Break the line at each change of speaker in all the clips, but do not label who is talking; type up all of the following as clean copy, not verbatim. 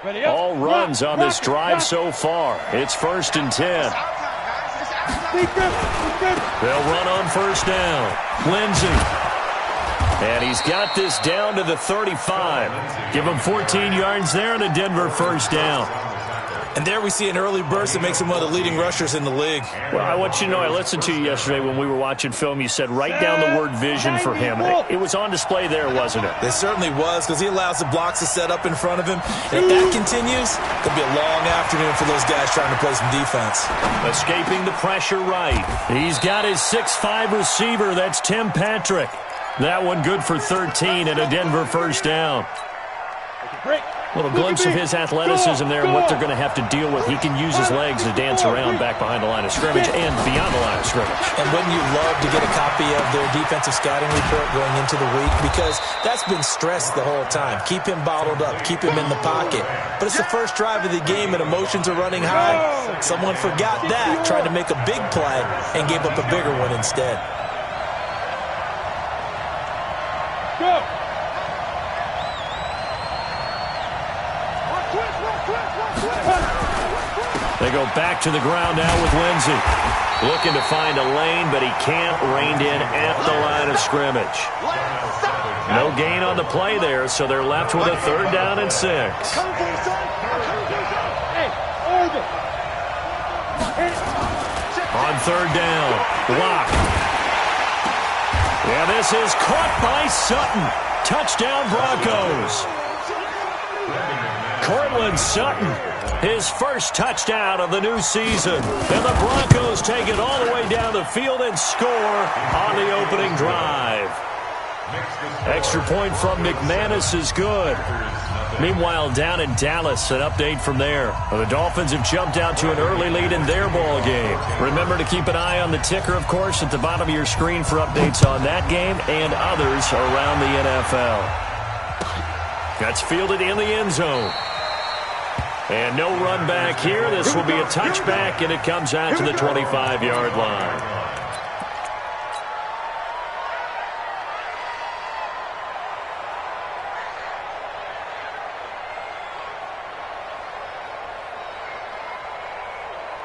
All runs on this drive so far. It's 1st and 10. They'll run on 1st down. Lindsey. And he's got this down to the 35. Give him 14 yards there and a Denver 1st down.
And there we see an early burst that makes him one of the leading rushers in the league.
Well, I want you to know, I listened to you yesterday when we were watching film. You said write down the word vision for him. It was on display there, wasn't it?
It certainly was, because he allows the blocks to set up in front of him. And if that continues, it could be a long afternoon for those guys trying to play some defense.
Escaping the pressure right. He's got his 6'5 receiver. That's Tim Patrick. That one good for 13 and a Denver 1st down. Little glimpse of his athleticism there and what they're going to have to deal with. He can use his legs to dance around back behind the line of scrimmage and beyond the line of scrimmage.
And wouldn't you love to get a copy of their defensive scouting report going into the week? Because that's been stressed the whole time. Keep him bottled up. Keep him in the pocket. But it's the first drive of the game and emotions are running high. Someone forgot that, tried to make a big play, and gave up a bigger one instead.
Go!
They go back to the ground now with Lindsey. Looking to find a lane, but he can't. Reined in at the line of scrimmage. No gain on the play there, so they're left with a 3rd down and 6. On 3rd down, block. Yeah, this is caught by Sutton. Touchdown Broncos. Cortland Sutton, his 1st touchdown of the new season. And the Broncos take it all the way down the field and score on the opening drive. Extra point from McManus is good. Meanwhile, down in Dallas, an update from there. The Dolphins have jumped out to an early lead in their ball game. Remember to keep an eye on the ticker, of course, at the bottom of your screen for updates on that game and others around the NFL. That's fielded in the end zone. And no run back here. This will be a touchback, and it comes out to the 25-yard line.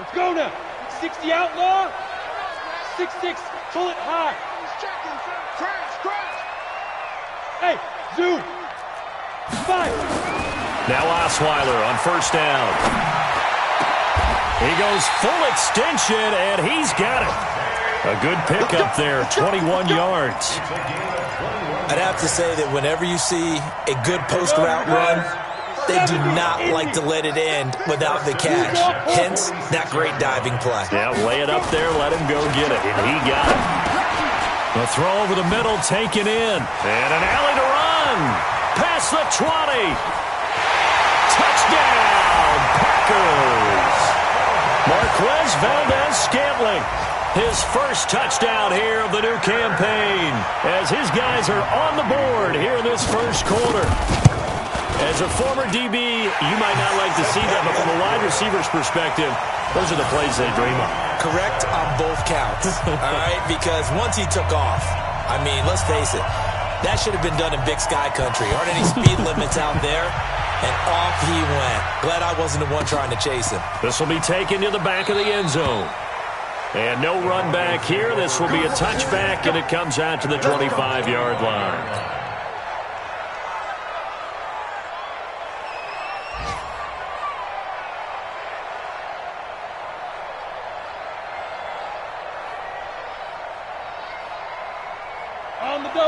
Let's go now. 60 outlaw. 6-6. Pull it high. Hey, zoom. 5.
Now Osweiler on 1st down. He goes full extension, and he's got it. A good pickup there, 21 yards.
I'd have to say that whenever you see a good post route run, they do not like to let it end without the catch. Hence, that great diving play.
Yeah, lay it up there, let him go get it, and he got it. The throw over the middle, taken in. And an alley to run. Past the 20. Touchdown, Packers. Marquez Valdez-Scantling, his 1st touchdown here of the new campaign, as his guys are on the board here in this 1st quarter. As a former DB, you might not like to see that, but from a wide receiver's perspective, those are the plays they dream of.
Correct on both counts, all right? Because once he took off, I mean, let's face it, that should have been done in Big Sky Country. Aren't any speed limits out there? And off he went. Glad I wasn't the one trying to chase him.
This will be taken to the back of the end zone. And no run back here. This will be a touchback, and it comes out to the 25-yard line.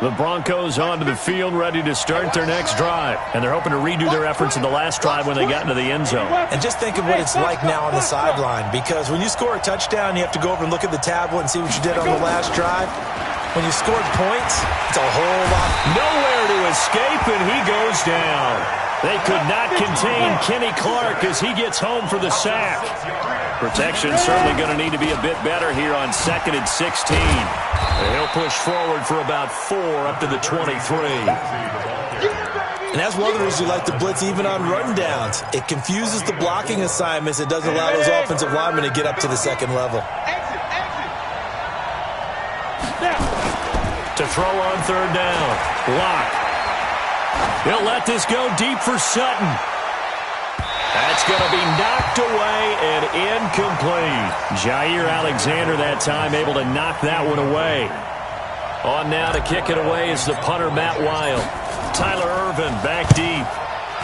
The Broncos onto the field, ready to start their next drive. And they're hoping to redo their efforts in the last drive when they got into the end zone.
And just think of what it's like now on the sideline. Because when you score a touchdown, you have to go over and look at the tablet and see what you did on the last drive. When you scored points, it's a whole lot.
Nowhere to escape, and he goes down. They could not contain Kenny Clark as he gets home for the sack. Protection certainly going to need to be a bit better here on 2nd and 16. He'll push forward for about 4 up to the 23.
And that's one of the reasons you like to blitz even on rundowns. It confuses the blocking assignments. It doesn't allow those offensive linemen to get up to the second level.
To throw on 3rd down. Lock. He'll let this go deep for Sutton. That's going to be knocked away and incomplete. Jair Alexander that time able to knock that one away. On now to kick it away is the punter, Matt Wild. Tyler Irvin back deep.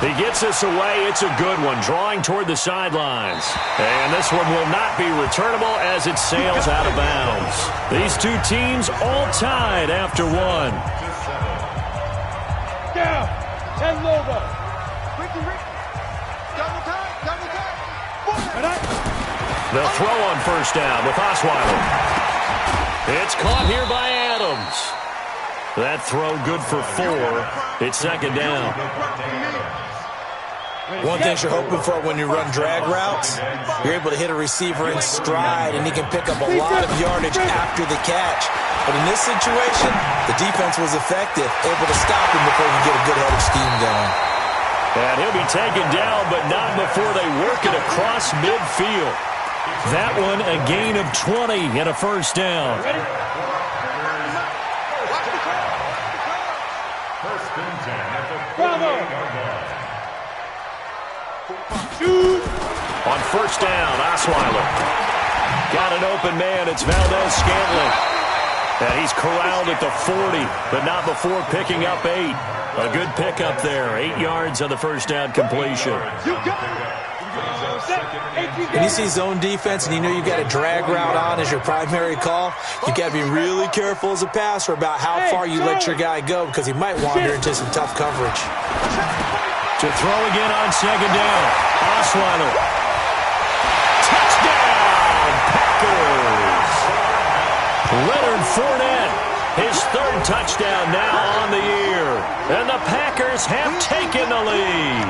He gets this away. It's a good one, drawing toward the sidelines. And this one will not be returnable as it sails out of bounds. These two teams all tied after one.
Down. 10 over.
The throw on first down with Osweiler. It's caught here by Adams. That throw good for 4. It's second down.
One thing you're hoping for when you run drag routes, you're able to hit a receiver in stride, and he can pick up a lot of yardage after the catch. But in this situation, the defense was effective, able to stop him before he get a good headed scheme going.
And he'll be taken down, but not before they work it across midfield. That one a gain of 20 and a first down. On first down, Osweiler. Got an open man. It's Valdez-Scantling. And he's corralled at the 40, but not before picking up 8. A good pickup there. 8 yards on the first down completion.
When you see zone defense and you know you've got a drag route on as your primary call, you've got to be really careful as a passer about how far you let your guy go because he might wander into some tough coverage.
To throw again on second down. Osweiler. Touchdown, Packers. Leonard Fournette, his 3rd touchdown now on the year. And the Packers have taken the lead.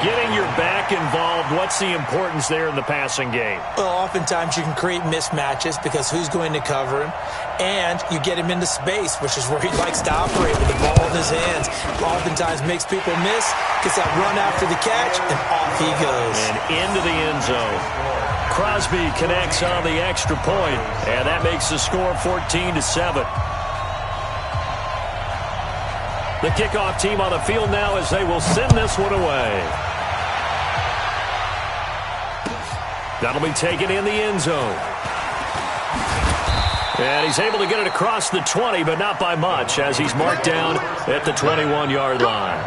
Getting your back involved, what's the importance there in the passing game?
Well, oftentimes you can create mismatches because who's going to cover him? And you get him into space, which is where he likes to operate with the ball in his hands. Oftentimes makes people miss, gets that run after the catch, and off he goes.
And into the end zone. Crosby connects on the extra point, and that makes the score 14-7. The kickoff team on the field now as they will send this one away. That'll be taken in the end zone. And he's able to get it across the 20, but not by much, as he's marked down at the 21-yard line.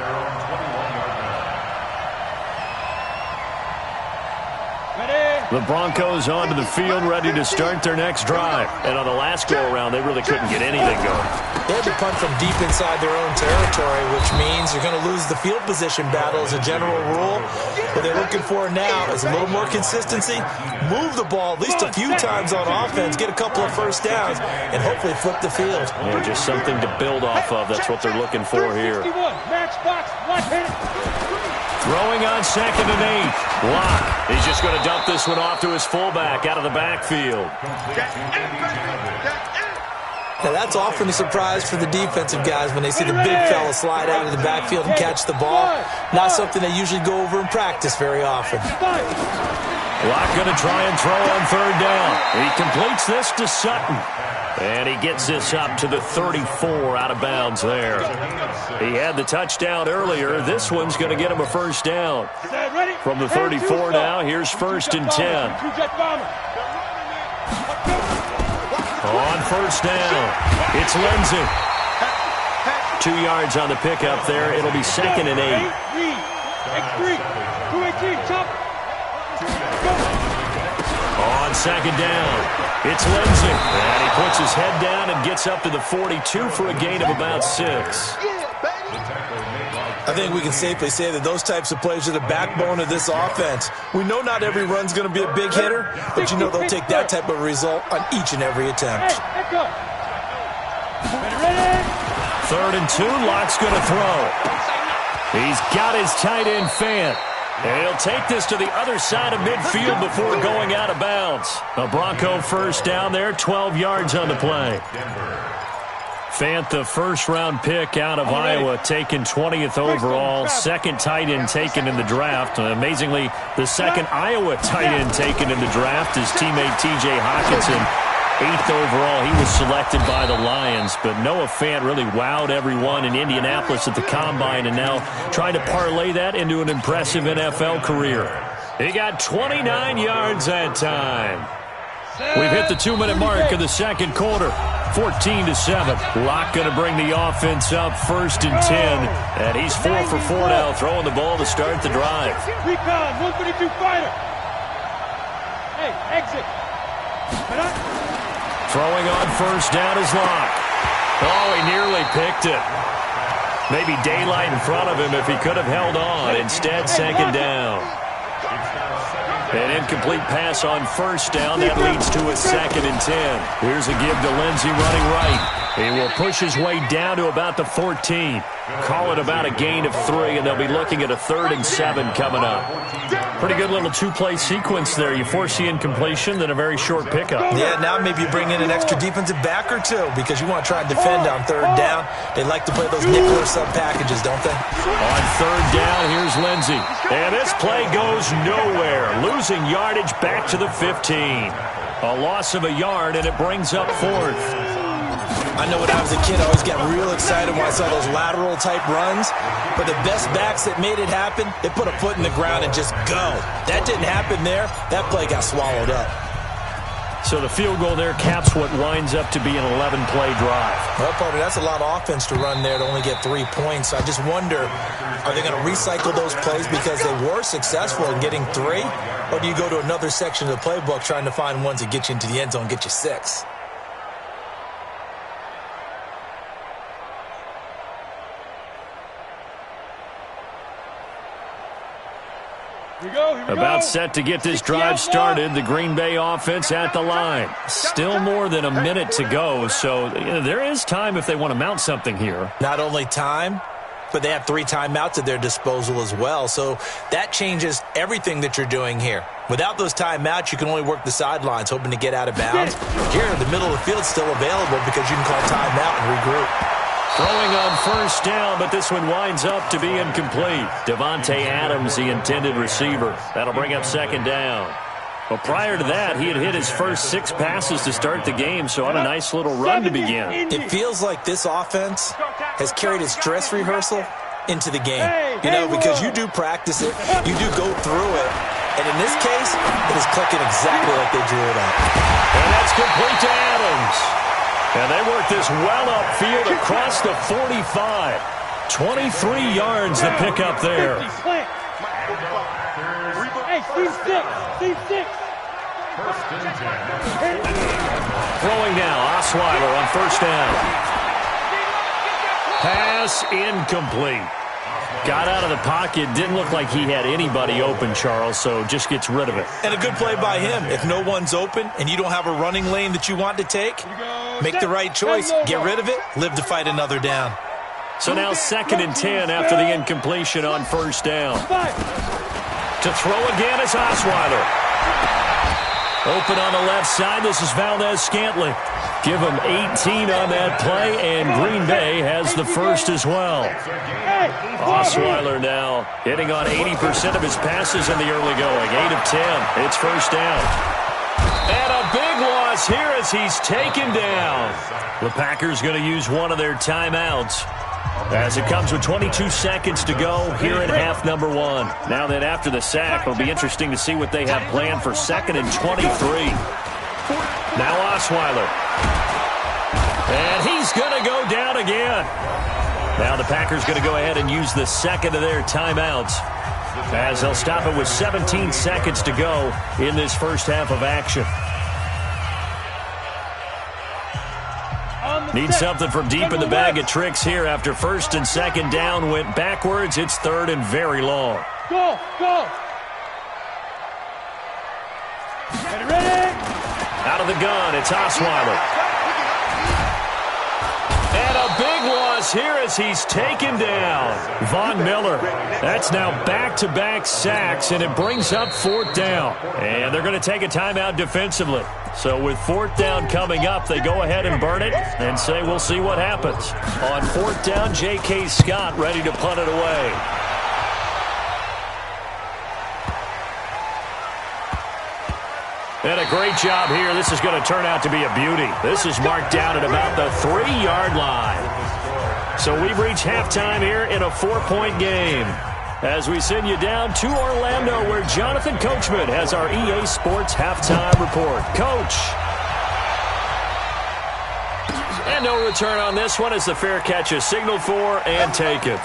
The Broncos onto the field, ready to start their next drive. And on the last go-around, they really couldn't get anything going.
They had to punt from deep inside their own territory, which means you're going to lose the field position battle as a general rule. What they're looking for now is a little more consistency, move the ball at least a few times on offense, get a couple of first downs, and hopefully flip the field.
Yeah, just something to build off of. That's what they're looking for here. Throwing on second and 8. Locke. He's just going to dump this one off to his fullback out of the backfield.
Now that's often a surprise for the defensive guys when they see the big fella slide out of the backfield and catch the ball. Not something they usually go over in practice very often.
Locke going to try and throw on third down. He completes this to Sutton. And he gets this up to the 34 out of bounds there. He had the touchdown earlier. This one's going to get him a first down. From the 34 now, here's 1st and 10. On first down, it's Lindsey. 2 yards on the pickup there. It'll be 2nd and 8. On second down, it's Lindsey. And he puts his head down and gets up to the 42 for a gain of about 6.
I think we can safely say that those types of plays are the backbone of this offense. We know not every run's going to be a big hitter, but you know they'll take that type of result on each and every attempt.
3rd and 2, Locke's going to throw. He's got his tight end Fant. And he'll take this to the other side of midfield before going out of bounds. A Bronco first down there, 12 yards on the play. Fant, the first-round pick out of Iowa, taken 20th overall, 2nd tight end taken in the draft. Amazingly, the 2nd Iowa tight end taken in the draft is teammate T.J. Hawkinson. 8th overall. He was selected by the Lions, but Noah Fant really wowed everyone in Indianapolis at the Combine, and now trying to parlay that into an impressive NFL career. He got 29 yards that time. We've hit the 2-minute mark of the second quarter. 14-7. Locke going to bring the offense up 1st and 10. And he's 4 for 4 now, throwing the ball to start the drive.
Recon, 132 fighter. Hey, exit.
Throwing on 1st down is Locke. Oh, he nearly picked it. Maybe daylight in front of him if he could have held on. Instead, 2nd down. An incomplete pass on 1st down. That leads to a 2nd and 10. Here's a give to Lindsey running right. He will push his way down to about the 14. Call it about a gain of 3, and they'll be looking at a 3rd and 7 coming up. Pretty good little 2-play sequence there. You force the incompletion, then a very short pickup.
Yeah, now maybe you bring in an extra defensive back or two because you want to try and defend on 3rd down. They like to play those nickel or sub packages, don't they?
On 3rd down, here's Lindsey. And this play goes nowhere. Losing yardage back to the 15. A loss of a yard, and it brings up 4th.
I know when I was a kid, I always got real excited when I saw those lateral-type runs. But the best backs that made it happen, they put a foot in the ground and just go. That didn't happen there. That play got swallowed up.
So the field goal there caps what winds up to be an 11-play drive.
Well, partner, that's a lot of offense to run there to only get 3 points. I just wonder, are they going to recycle those plays because they were successful in getting 3? Or do you go to another section of the playbook trying to find ones that get you into the end zone, get you 6?
About set to get this drive started. The Green Bay offense at the line. Still more than a minute to go, so there is time if they want to mount something here.
Not only time, but they have 3 timeouts at their disposal as well, so that changes everything that you're doing here. Without those timeouts, you can only work the sidelines, hoping to get out of bounds. Here, the middle of the field is still available because you can call timeout and regroup.
Throwing on 1st down, but this one winds up to be incomplete. Devontae Adams, the intended receiver. That'll bring up 2nd down. Well, prior to that, he had hit his first 6 passes to start the game, so on a nice little run to begin.
It feels like this offense has carried its dress rehearsal into the game. You know, because you do practice it, you do go through it, and in this case, it is clicking exactly like they drew it up.
And that's complete to Adams. And they work this well upfield across the 45. 23 yards to pick up there.
Hey, Steve 6.
Throwing now, Osweiler on 1st down. Pass incomplete. Got out of the pocket. Didn't look like he had anybody open, Charles, so just gets rid of it.
And a good play by him. If no one's open and you don't have a running lane that you want to take, make the right choice. Get rid of it. Live to fight another down.
So now 2nd and 10 after the incompletion on 1st down. To throw again is Osweiler. Open on the left side. This is Valdez-Scantling. Give him 18 on that play, and Green Bay has the first as well. Osweiler now hitting on 80% of his passes in the early going. 8 of 10. It's 1st down. And a big loss here as he's taken down. The Packers going to use one of their timeouts as it comes with 22 seconds to go here in half number 1. Now that after the sack, it'll be interesting to see what they have planned for 2nd and 23. Now Osweiler. And he's going to go down again. Now the Packers going to go ahead and use the 2nd of their timeouts as they'll stop it with 17 seconds to go in this first half of action. Need something from deep in the bag of tricks here after 1st and 2nd down went backwards. It's 3rd and very long.
Go! Ready?
Out of the gun, it's Osweiler. And a big loss here as he's taken down. Von Miller. That's now back-to-back sacks, and it brings up 4th down. And they're going to take a timeout defensively. So with 4th down coming up, they go ahead and burn it and say we'll see what happens. On 4th down, J.K. Scott ready to punt it away. And a great job here. This is going to turn out to be a beauty. This is marked down at about the 3-yard line. So we've reached halftime here in a 4-point game. As we send you down to Orlando, where Jonathan Coachman has our EA Sports halftime report. Coach. And no return on this one as the fair catch is signaled for and taken.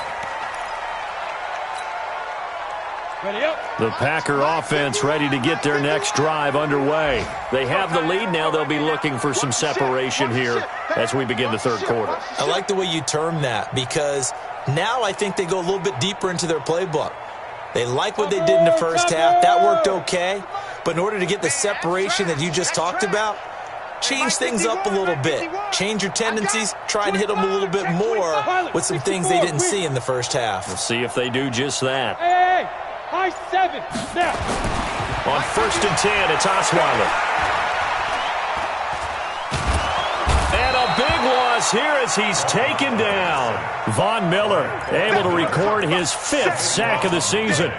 The Packer offense ready to get their next drive underway. They have the lead now. They'll be looking for some separation here as we begin the third quarter.
I like the way you term that, because now I think they go a little bit deeper into their playbook. They like what they did in the first half. That worked okay. But in order to get the separation that you just talked about, change things up a little bit. Change your tendencies. Try and hit them a little bit more with some things they didn't see in the first half.
We'll see if they do just that.
Hey, high 7. Now.
On 1st and 10, it's Osweiler. And a big loss here as he's taken down. Von Miller able to record his 5th sack of the season.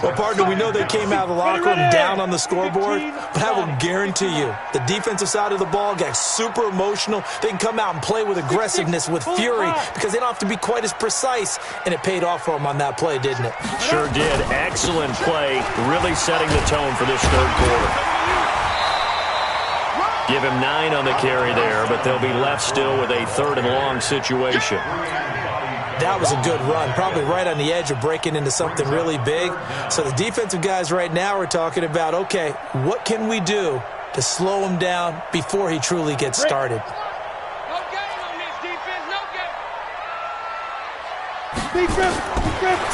Well, partner, we know they came out of the locker room down on the scoreboard, but I will guarantee you the defensive side of the ball got super emotional. They can come out and play with aggressiveness, with fury, because they don't have to be quite as precise, and it paid off for them on that play, didn't it?
Sure did. Excellent play, really setting the tone for this third quarter. Give him 9 on the carry there, but they'll be left still with a 3rd and long situation.
That was a good run, probably right on the edge of breaking into something really big. So the defensive guys right now are talking about, okay, what can we do to slow him down before he truly gets started?
No game on this defense, no game.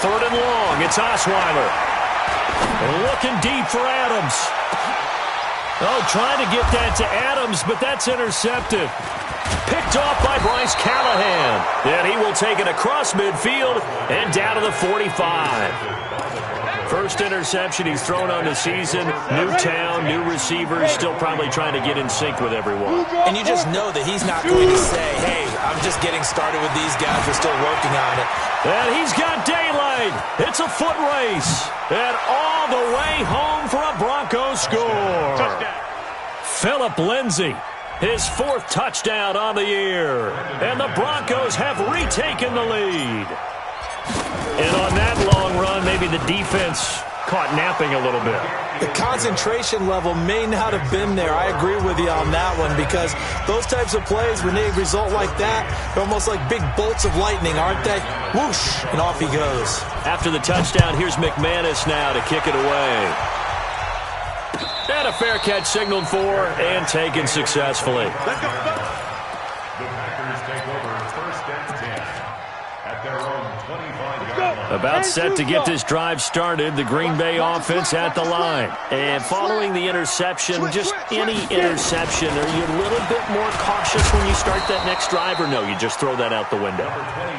3rd and long, it's Osweiler. Looking deep for Adams. Oh, trying to get that to Adams, but that's intercepted. Picked off by Bryce Callahan. And he will take it across midfield and down to the 45. First interception he's thrown on the season. New town, new receivers, still probably trying to get in sync with everyone.
And you just know that he's not going to say, hey, I'm just getting started with these guys. We're still working on it.
And he's got daylight. It's a foot race. And all the way home for a Broncos score. Phillip Lindsay. His 4th touchdown on the year. And the Broncos have retaken the lead. And on that long run, maybe the defense caught napping a little bit.
The concentration level may not have been there. I agree with you on that one, because those types of plays, when they result like that, they're almost like big bolts of lightning, aren't they? Whoosh, and off he goes.
After the touchdown, here's McManus now to kick it away. And a fair catch signaled for and taken successfully.
Let's go. The Packers take over 1st and 10 at their own 25-yard line.
About set to get this drive started, the Green Bay offense at the line. And following the interception, just any interception, are you a little bit more cautious when you start that next drive, or no, you just throw that out the window?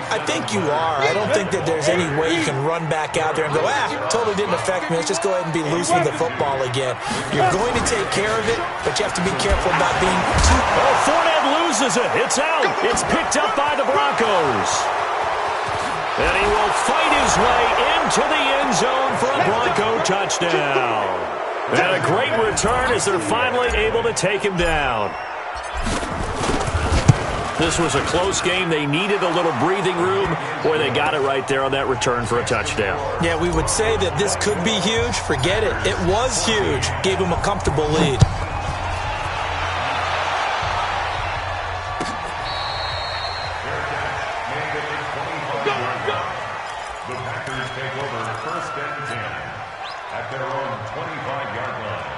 I think you are. I don't think that there's any way you can run back out there and go, totally didn't affect me. Let's just go ahead and be loose with the football again. You're going to take care of it, but you have to be careful about being too...
Oh, Fournette loses it. It's out. It's picked up by the Broncos. And he will fight his way into the end zone for a Bronco touchdown. And a great return as they're finally able to take him down. This was a close game. They needed a little breathing room. Boy, they got it right there on that return for a touchdown.
Yeah, we would say that this could be huge. Forget it. It was huge. Gave him a comfortable lead.
The Packers take over 1st and 10 at their own 25-yard line.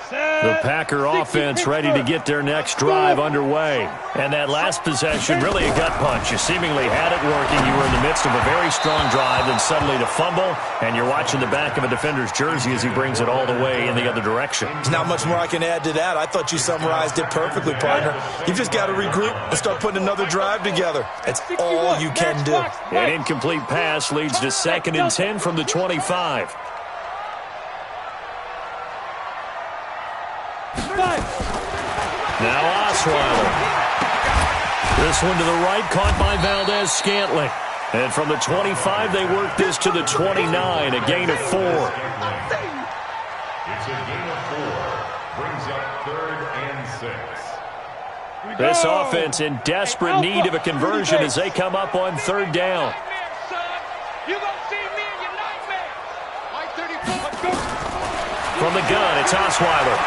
The Packer offense ready to get their next drive underway. And that last possession, really a gut punch. You seemingly had it working. You were in the midst of a very strong drive, and suddenly the fumble, and you're watching the back of a defender's jersey as he brings it all the way in the other direction.
There's not much more I can add to that. I thought you summarized it perfectly, partner. You've just got to regroup and start putting another drive together. That's all you can do.
An incomplete pass leads to 2nd and 10 from the 25. Now Osweiler. This one to the right, caught by Valdez-Scantling. And from the 25, they work this to the 29, a gain of 4.
It's a gain of 4. Brings up 3rd and 6.
This offense in desperate need of a conversion as they come up on 3rd down. From the gun, it's Osweiler.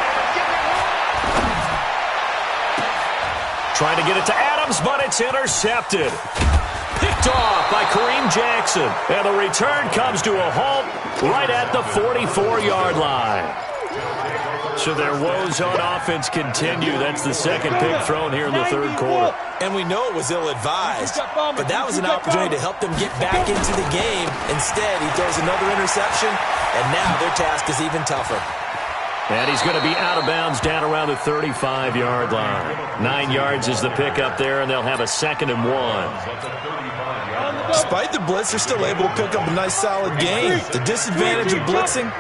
Trying to get it to Adams, but it's intercepted. Picked off by Kareem Jackson. And the return comes to a halt right at the 44-yard line. So their woes on offense continue. That's the second pick thrown here in the 3rd quarter.
And we know it was ill-advised, but that was an opportunity to help them get back into the game. Instead, he throws another interception, and now their task is even tougher.
And he's going to be out of bounds down around the 35-yard line. 9 yards is the pick up there, and they'll have a 2nd and 1.
Despite the blitz, they're still able to pick up a nice, solid gain. The disadvantage of blitzing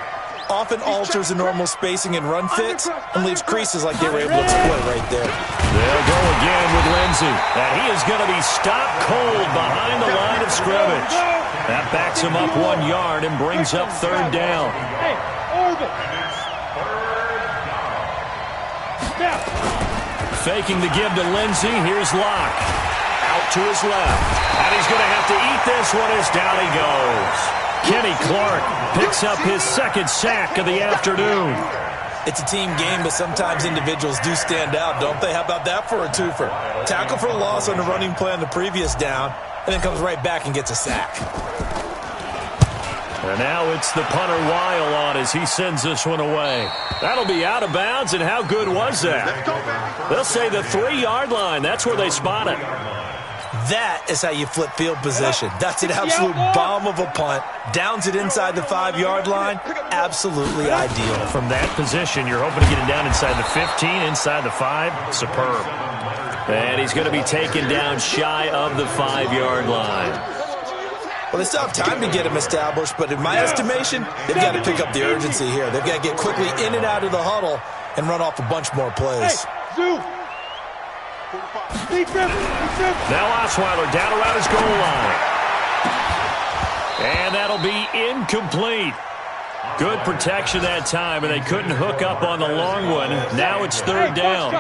often alters the normal spacing and run fits and leaves creases like they were able to exploit right there.
They'll go again with Lindsey. And he is going to be stopped cold behind the line of scrimmage. That backs him up 1 yard and brings up 3rd down. Faking the give to Lindsey. Here's Locke. Out to his left. And he's going to have to eat this one as down he goes. Kenny Clark picks up his 2nd sack of the afternoon.
It's a team game, but sometimes individuals do stand out, don't they? How about that for a twofer? Tackle for a loss on the running play on the previous down, and then comes right back and gets a sack.
And now it's the punter Weil on as he sends this one away. That'll be out of bounds, and how good was that? They'll say the 3-yard line. That's where they spot it.
That is how you flip field position. That's an absolute bomb of a punt. Downs it inside the 5-yard line. Absolutely ideal.
From that position, you're hoping to get it down inside the 15, inside the 5. Superb. And he's going to be taken down shy of the 5-yard line.
Well, they still have time to get him established, but in my estimation, they've got to pick up the urgency here. They've got to get quickly in and out of the huddle and run off a bunch more plays.
Now Osweiler down around his goal line. And that'll be incomplete. Good protection that time, and they couldn't hook up on the long one. Now it's 3rd down.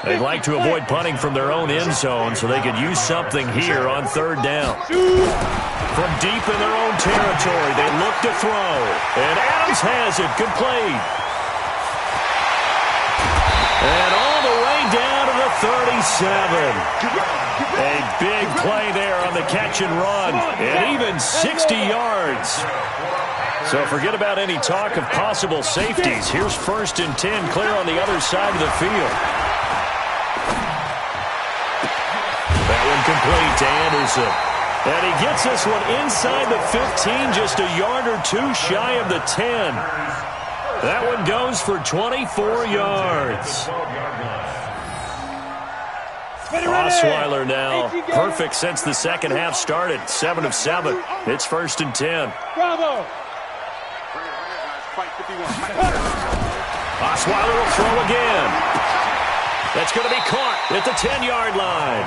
They'd like to avoid punting from their own end zone so they could use something here on 3rd down. From deep in their own territory, they look to throw. And Adams has it complete. And all the way down to the 37. A big play there on the catch and run. And even 60 yards. So forget about any talk of possible safeties. Here's 1st and 10 clear on the other side of the field. That one complete to Anderson. And he gets this one inside the 15, just a yard or 2 shy of the 10. That one goes for 24 yards. Osweiler now perfect since the second half started. 7 of 7. It's 1st and 10.
Bravo.
Osweiler will throw again. That's going to be caught at the 10-yard line.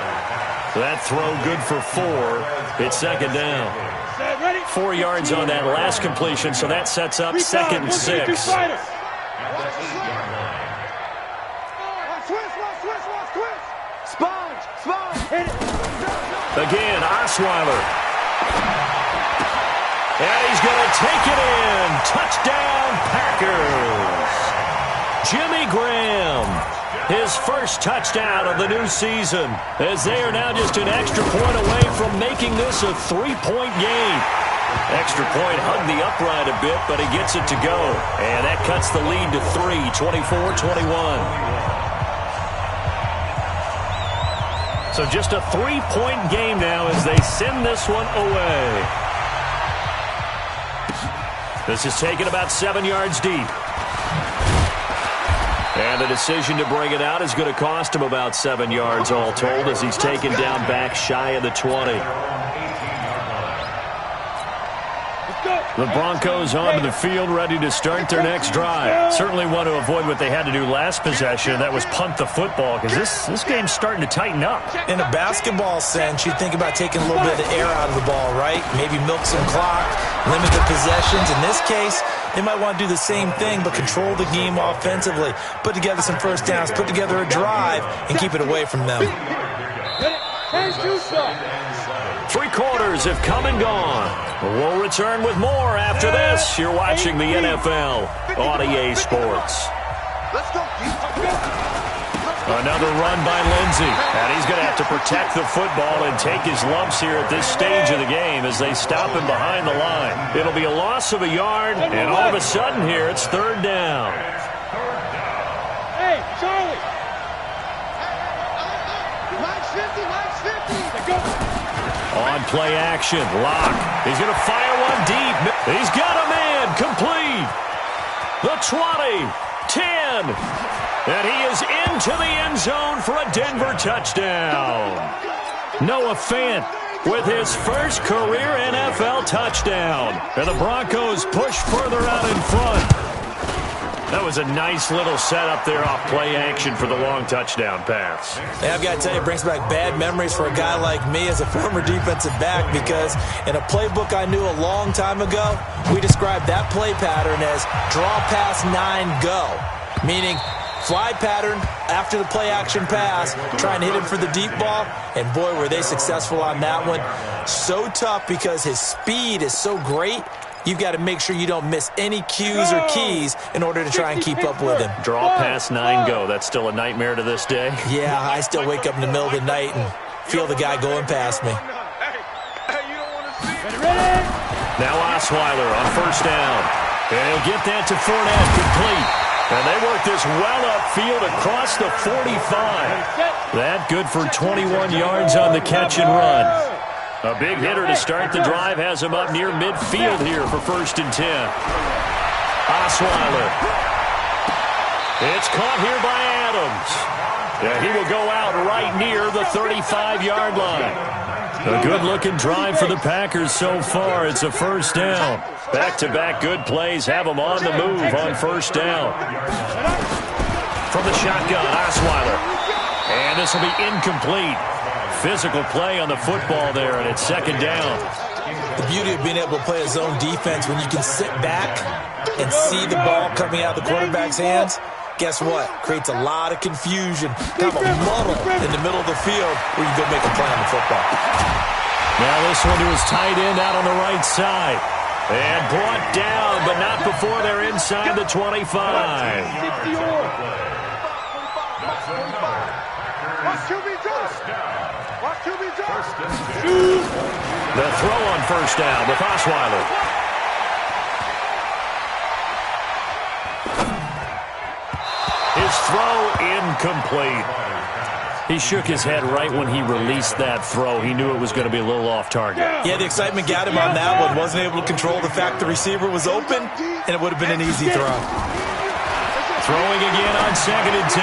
That throw good for 4. It's 2nd down. 4 yards on that last completion, so that sets up 2nd and 6. Again, Osweiler. And he's going to take it in. Touchdown, Packers. Jimmy Graham, his first touchdown of the new season, as they are now just an extra point away from making this a 3-point game. Extra point hugged the upright a bit, but he gets it to go. And that cuts the lead to 3, 24-21. So just a 3-point game now as they send this one away. This is taken about 7 yards deep. And the decision to bring it out is going to cost him about 7 yards all told as he's taken down back shy of the 20. The Broncos onto the field, ready to start their next drive. Certainly want to avoid what they had to do last possession. That was punt the football, because this game's starting to tighten up.
In a basketball sense, you think about taking a little bit of the air out of the ball, right? Maybe milk some clock, limit the possessions. In this case, they might want to do the same thing, but control the game offensively. Put together some first downs, put together a drive, and keep it away from them.
3 quarters have come and gone. We'll return with more after this. You're watching the NFL on EA Sports. Another run by Lindsey. And he's going to have to protect the football and take his lumps here at this stage of the game as they stop him behind the line. It'll be a loss of a yard, and all of a sudden here it's 3rd down.
Hey, Charlie.
On play action, Locke. He's going to fire one deep. He's got a man, complete. The 20, 10. And he is into the end zone for a Denver touchdown. Noah Fant with his first career NFL touchdown. And the Broncos push further out in front. That was a nice little setup there off play action for the long touchdown pass.
Yeah, I've got to tell you, it brings back bad memories for a guy like me as a former defensive back, because in a playbook I knew a long time ago, we described that play pattern as draw pass 9 go, meaning fly pattern after the play action pass, trying to hit him for the deep ball, and boy, were they successful on that one. So tough because his speed is so great. You've got to make sure you don't miss any cues or keys in order to try and keep up with him.
Draw pass 9 go. That's still a nightmare to this day?
Yeah, I still wake up in the middle of the night and feel the guy going past me.
Now Osweiler on first down. And he'll get that to Fournette, complete. And they work this well upfield across the 45. That good for 21 yards on the catch and run. A big hitter to start the drive has him up near midfield here for 1st and 10. Osweiler. It's caught here by Adams. Yeah, he will go out right near the 35-yard line. A good-looking drive for the Packers so far. It's a 1st down. Back-to-back good plays have them on the move on 1st down. From the shotgun, Osweiler. And this will be incomplete. Physical play on the football there, and it's 2nd down.
The beauty of being able to play a zone defense when you can sit back and see the ball coming out of the quarterback's hands, guess what? Creates a lot of confusion, kind of a muddle in the middle of the field where you go make a play on the football.
Now this one to his tight end out on the right side. And brought down, but not before they're inside the 25. The throw on 1st down with Osweiler. His throw incomplete. He shook his head right when he released that throw. He knew it was going to be a little off target.
Yeah, the excitement got him on that one. Wasn't able to control the fact the receiver was open, and it would have been an easy throw.
Throwing again on 2nd and 10.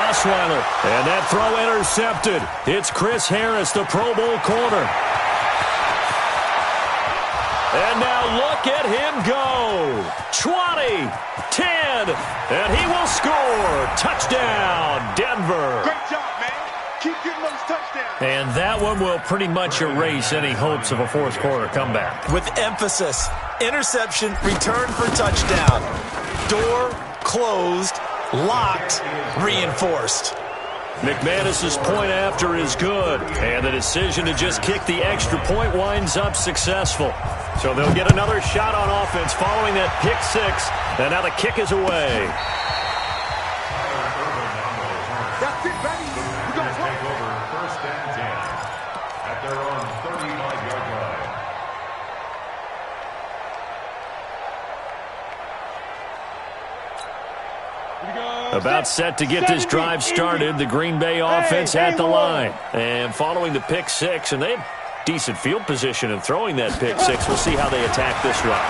Osweiler. And that throw intercepted. It's Chris Harris, the Pro Bowl corner. And now look at him go. 20, 10, and he will score. Touchdown, Denver.
Great job, man. Keep getting those touchdowns.
And that one will pretty much erase any hopes of a 4th quarter comeback.
With emphasis, interception, return for touchdown. Door closed, locked, reinforced.
McManus's point after is good, and the decision to just kick the extra point winds up successful. So they'll get another shot on offense following that pick 6, and now the kick is away.
That's it, baby. We're going to
take over 1st and 10 at their own 35-yard line.
About set to get this drive started, the Green Bay offense at the line. And following the pick 6, and decent field position in throwing that pick six. We'll see how they attack this run.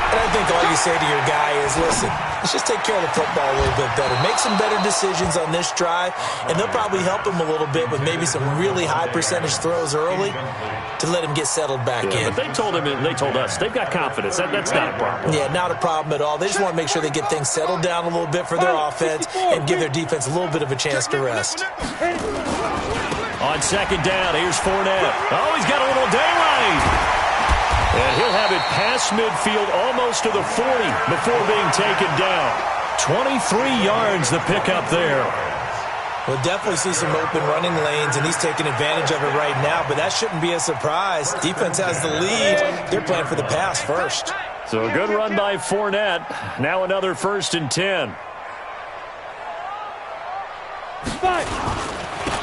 And I think all you say to your guy is, listen, let's just take care of the football a little bit better. Make some better decisions on this drive, and they'll probably help him a little bit with maybe some really high percentage throws early to let him get settled back in.
But they told him, and they told us, they've got confidence. That's not a problem.
Yeah, not a problem at all. They just want to make sure they get things settled down a little bit for their offense and give their defense a little bit of a chance to rest.
On second down, here's Fournette. Oh, he's got a little daylight. And he'll have it past midfield almost to the 40 before being taken down. 23 yards the pickup there.
We'll definitely see some open running lanes, and he's taking advantage of it right now, but that shouldn't be a surprise. Defense has the lead. They're playing for the pass first.
So a good run by Fournette. Now another 1st and 10.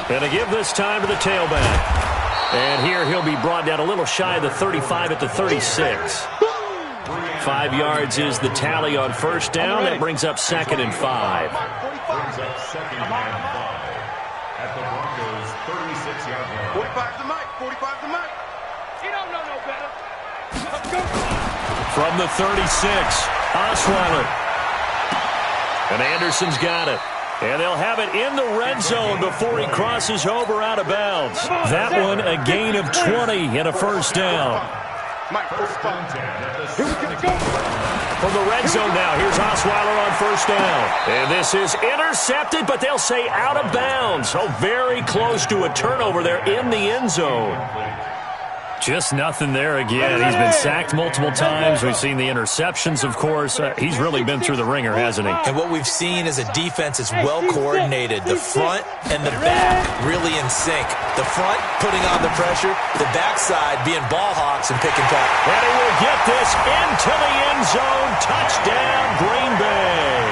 Gonna give this time to the tailback. And here he'll be brought down a little shy of the 35 at the 36. 5 yards is the tally on first down. That brings up 2nd and 5.
Brings up 2nd and 5 at the Broncos' 36-yard line.
45 to Mike. 45 to Mike. You don't know no better. Let's go.
From the 36, Osweiler. And Anderson's got it. And they'll have it in the red zone before he crosses over out of bounds. That one a gain of 20 and a 1st down. From the red zone now, here's Osweiler on 1st down. And this is intercepted, but they'll say out of bounds. Oh, very close to a turnover there in the end zone. Just nothing there again. He's been sacked multiple times. We've seen the interceptions, of course. He's really been through the ringer, hasn't he?
And what we've seen is a defense that's well coordinated. The front and the back really in sync. The front putting on the pressure, the backside being ball hawks and pick and pack.
And he will get this into the end zone. Touchdown, Green Bay.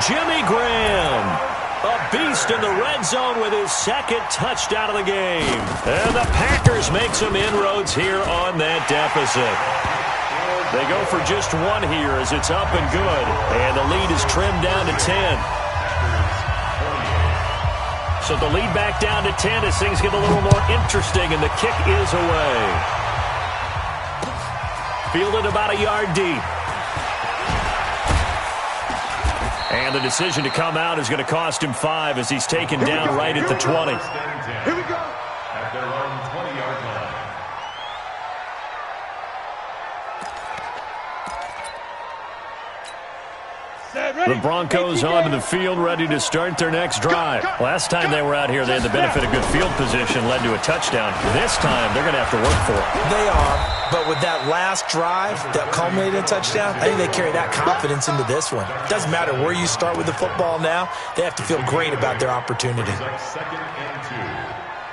Jimmy Graham. A beast in the red zone with his 2nd touchdown of the game. And the Packers make some inroads here on that deficit. They go for just one here as it's up and good. And the lead is trimmed down to 10. So the lead back down to 10 as things get a little more interesting, and the kick is away. Fielded about a yard deep. And the decision to come out is going to cost him 5 as he's taken down right at the 20.
Here we go.
At their own 20-yard line.
The Broncos onto the field, ready to start their next drive. Last time they were out here, they had the benefit of good field position, led to a touchdown. This time, they're going to have to work for it.
They are, but with that last drive that culminated in a touchdown, I think they carry that confidence into this one. It doesn't matter where you start with the football now. They have to feel great about their opportunity.
2nd and 2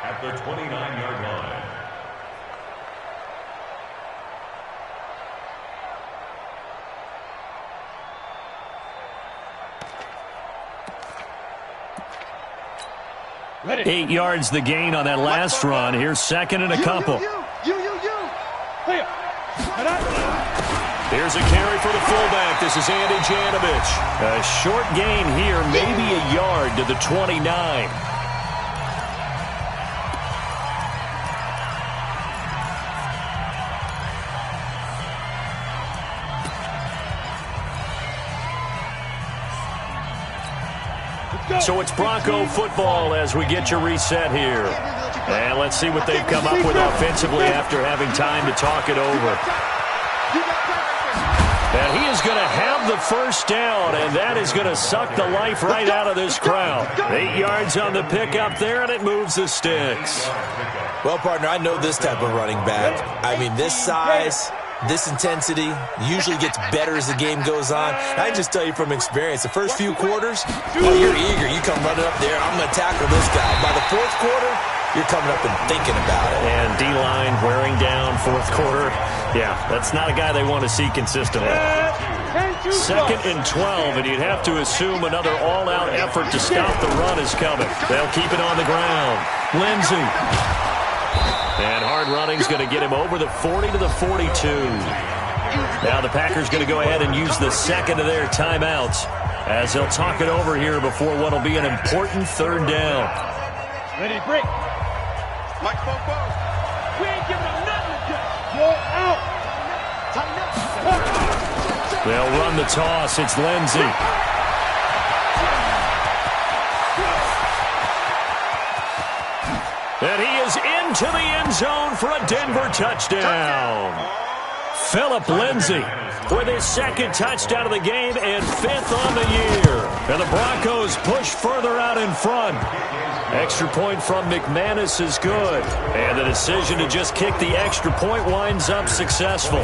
at the 29-yard line.
Ready.
8 yards the gain on that last run. Here's 2nd and a couple.
Here.
Here's a carry for the fullback. This is Andy Janovich. A short gain here, maybe a yard to the 29. So it's Bronco football as we get your reset here. And let's see what they've come up with offensively after having time to talk it over. And he is going to have the 1st down, and that is going to suck the life right out of this crowd. 8 yards on the pickup there, and it moves the sticks.
Well, partner, I know this type of running back. I mean, this size, this intensity usually gets better as the game goes on. And I can just tell you from experience, the first few quarters, you're eager. You come running up there, I'm going to tackle this guy. By the 4th quarter, you're coming up and thinking about it.
And D-line wearing down 4th quarter. Yeah, that's not a guy they want to see consistently. 2nd and 12, and you'd have to assume another all-out effort to stop the run is coming. They'll keep it on the ground. Lindsey. And hard running's going to get him over the 40 to the 42. Now the Packers going to go ahead and use the 2nd of their timeouts as they'll talk it over here before what will be an important 3rd down.
Ready, break. Mike,
They'll run the toss. It's Lindsey. And he is into the end zone for a Denver touchdown. Phillip Lindsay with his second touchdown of the game and 5th on the year. And the Broncos push further out in front. Extra point from McManus is good. And the decision to just kick the extra point winds up successful.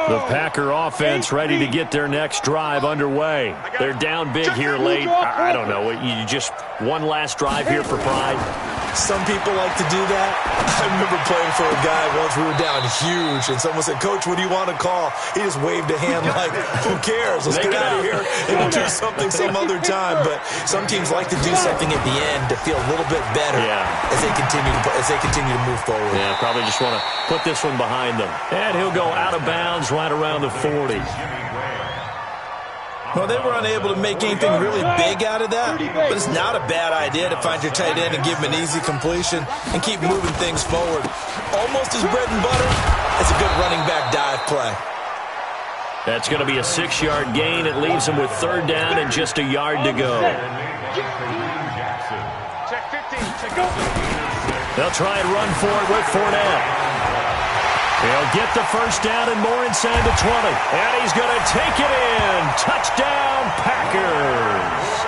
The Packer offense ready to get their next drive underway. They're down big here late. I don't know. You just one last drive here for pride.
Some people like to do that. I remember playing for a guy once. We were down huge, and someone said, "Coach, what do you want to call?" He just waved a hand like, "Who cares? Let's get out of here and we'll do something some other time." But some teams like to do something at the end to feel a little bit better as they continue to move forward.
Yeah, probably just want to put this one behind them. And he'll go out of bounds right around the 40.
Well, they were unable to make anything really big out of that, but it's not a bad idea to find your tight end and give him an easy completion and keep moving things forward. Almost as bread and butter as a good running back dive play.
That's going to be a 6-yard gain. It leaves them with 3rd down and just a yard to go. They'll try and run for it with Fournette. He'll get the 1st down and more inside the 20. And he's going to take it in. Touchdown, Packers.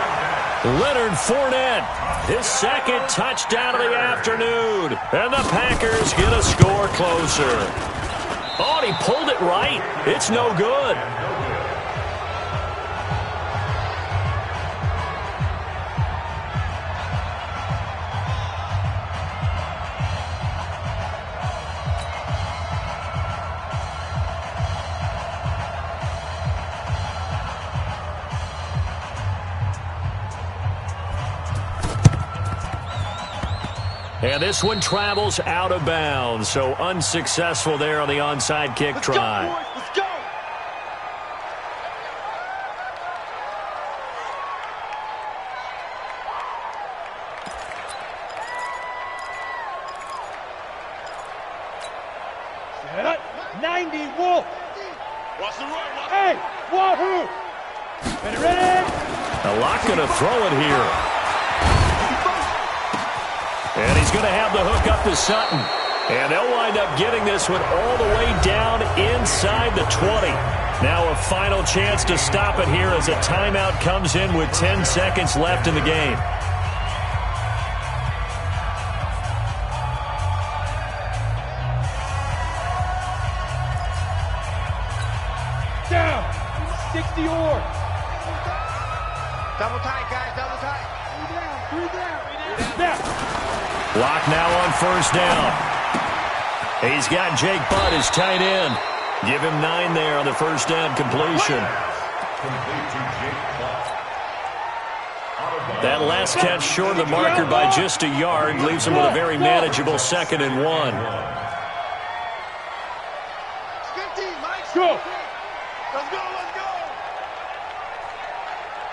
Leonard Fournette, his 2nd touchdown of the afternoon. And the Packers get a score closer. Oh, and he pulled it right. It's no good. And this one travels out of bounds, so unsuccessful there on the onside kick try.
Let's go! Set up, 90, Wolf!
Watch the run,
Hey, Wahoo! Ready?
A lot going to throw it here. And he's going to have the hook up to Sutton. And they'll wind up getting this one all the way down inside the 20. Now a final chance to stop it here as a timeout comes in with 10 seconds left in the game.
Down! 60 or.
Double tight, guys, double tight.
3 down. Snap!
Block now on 1st down. He's got Jake Butt as tight end. Give him 9 there on the 1st down completion. That last catch short of the marker by just a yard leaves him with a very manageable 2nd and 1.
15, Mike.
Go!
Let's go, let's go.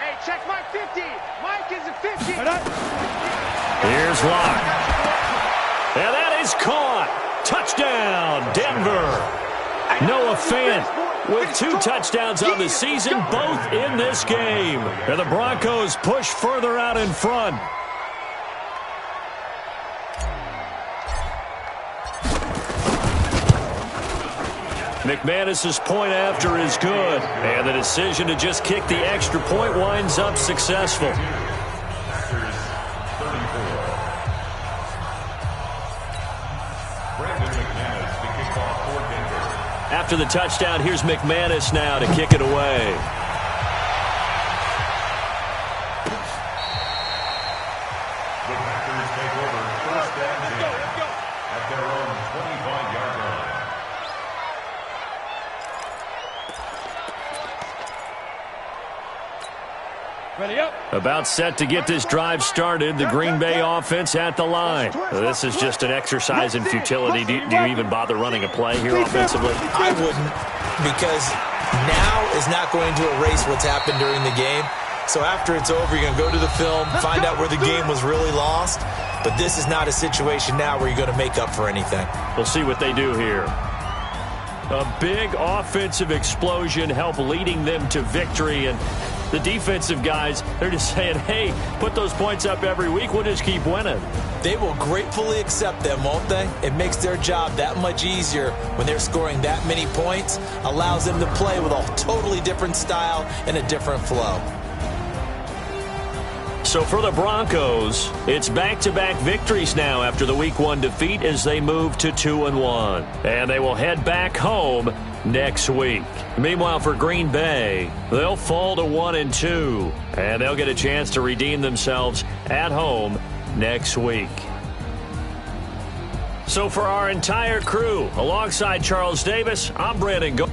Hey, check Mike 50. Mike is a 50.
Here's Locke. And that is caught. Touchdown, Denver. Noah Fant with 2 touchdowns on the season, both in this game. And the Broncos push further out in front. McManus's point after is good. And the decision to just kick the extra point winds up successful. After the touchdown, here's McManus now to kick it away.
The Packers take over 1st and 10 at their own 25-yard line.
Ready up.
About set to get this drive started. The Green Bay offense at the line. This is just an exercise in futility. Do you even bother running a play here offensively?
I wouldn't, because now is not going to erase what's happened during the game. So after it's over, you're going to go to the film, find out where the game was really lost. But this is not a situation now where you're going to make up for anything.
We'll see what they do here. A big offensive explosion helped leading them to victory. And the defensive guys, they're just saying, hey, put those points up every week. We'll just keep winning.
They will gratefully accept them, won't they? It makes their job that much easier when they're scoring that many points. Allows them to play with a totally different style and a different flow.
So for the Broncos, it's back-to-back victories now after the Week 1 defeat as they move to 2-1. And they will head back home next week. Meanwhile, for Green Bay, they'll fall to 1-2. And they'll get a chance to redeem themselves at home next week. So for our entire crew, alongside Charles Davis, I'm Brandon Go.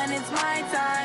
It's my time.